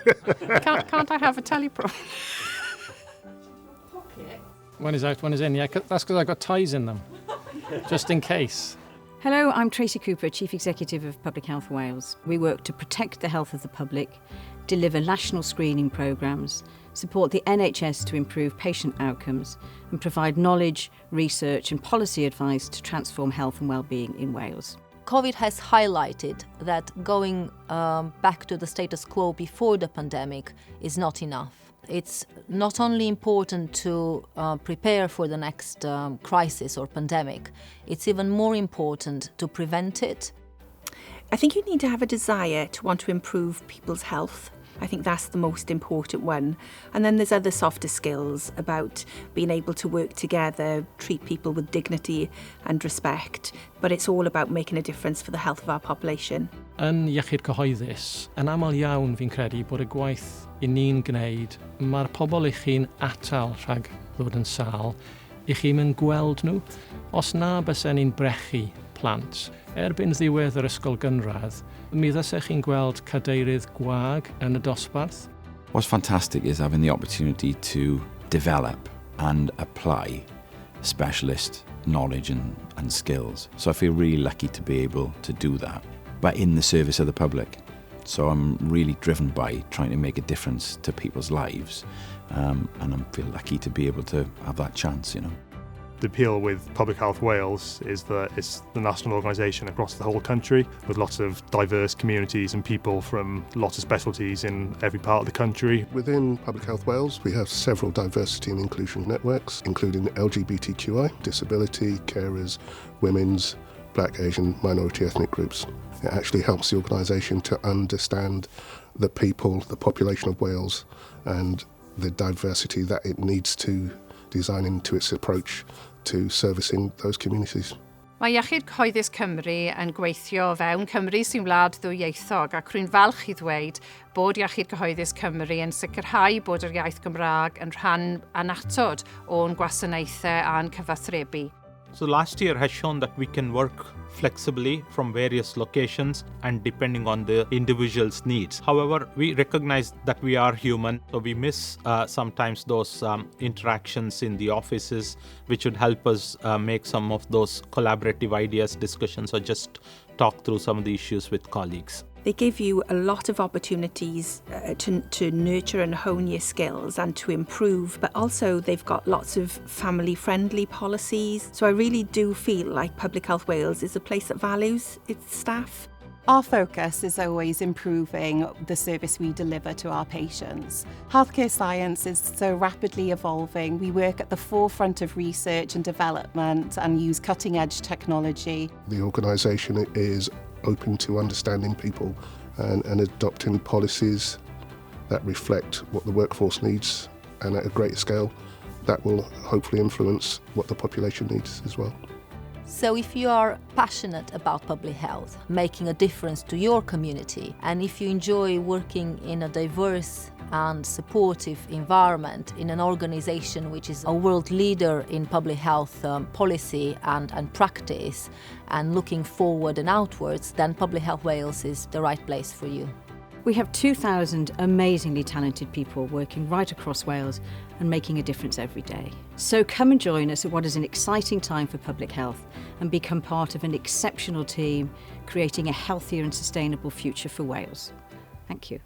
Can't I have a teleprompter? One is out, one is in. Yeah, that's because I've got ties in them, just in case. Hello, I'm Tracy Cooper, Chief Executive of Public Health Wales. We work to protect the health of the public, deliver national screening programmes, support the NHS to improve patient outcomes and provide knowledge, research and policy advice to transform health and wellbeing in Wales. COVID has highlighted that going back to the status quo before the pandemic is not enough. It's not only important to prepare for the next crisis or pandemic, it's even more important to prevent it. I think you need to have a desire to want to improve people's health. I think that's the most important one. And then there's other softer skills about being able to work together, treat people with dignity and respect. But it's all about making a difference for the health of our population. Yn Iechyd Cyhoeddus, yn aml iawn fi'n credu bod y gwaith i ni'n gwneud, mae'r pobl i chi'n atal rhag ddod yn sâl, i chi'n mynd gweld nhw. Os na bysen ni'n brechu plant, erbyn ddiwedd yr ysgol gynradd, mi ddysech chi'n gweld cadeirydd gwag yn y dosbarth. What's fantastic is having the opportunity to develop and apply specialist knowledge and skills. So I feel really lucky to be able to do that, but in the service of the public. So I'm really driven by trying to make a difference to people's lives, and I feel lucky to be able to have that chance, you know. The appeal with Public Health Wales is that it's the national organisation across the whole country with lots of diverse communities and people from lots of specialties in every part of the country. Within Public Health Wales, we have several diversity and inclusion networks, including LGBTQI, disability, carers, women's, black, Asian, minority ethnic groups. It actually helps the organisation to understand the people, the population of Wales and the diversity that it needs to design into its approach to servicing those communities. Mae Iechyd Cyhoeddus Cymru yn gweithio fewn Cymru sy'n wlad ddwyieithog ac rwy'n falch i ddweud bod Iechyd Cyhoeddus Cymru yn sicrhau bod yr iaith Gymraeg yn rhan anatod o'n gwasanaethau a'n cyfathrebu. So last year has shown that we can work flexibly from various locations and depending on the individual's needs. However, we recognize that we are human, so we miss sometimes those interactions in the offices, which would help us make some of those collaborative ideas, discussions, or just talk through some of the issues with colleagues. They give you a lot of opportunities to nurture and hone your skills and to improve, but also they've got lots of family-friendly policies. So I really do feel like Public Health Wales is a place that values its staff. Our focus is always improving the service we deliver to our patients. Healthcare science is so rapidly evolving. We work at the forefront of research and development and use cutting-edge technology. The organisation is open to understanding people and adopting policies that reflect what the workforce needs, and at a greater scale that will hopefully influence what the population needs as well. So if you are passionate about public health, making a difference to your community, and if you enjoy working in a diverse and supportive environment in an organisation which is a world leader in public health policy and practice, and looking forward and outwards, then Public Health Wales is the right place for you. We have 2,000 amazingly talented people working right across Wales and making a difference every day. So come and join us at what is an exciting time for public health and become part of an exceptional team creating a healthier and sustainable future for Wales. Thank you.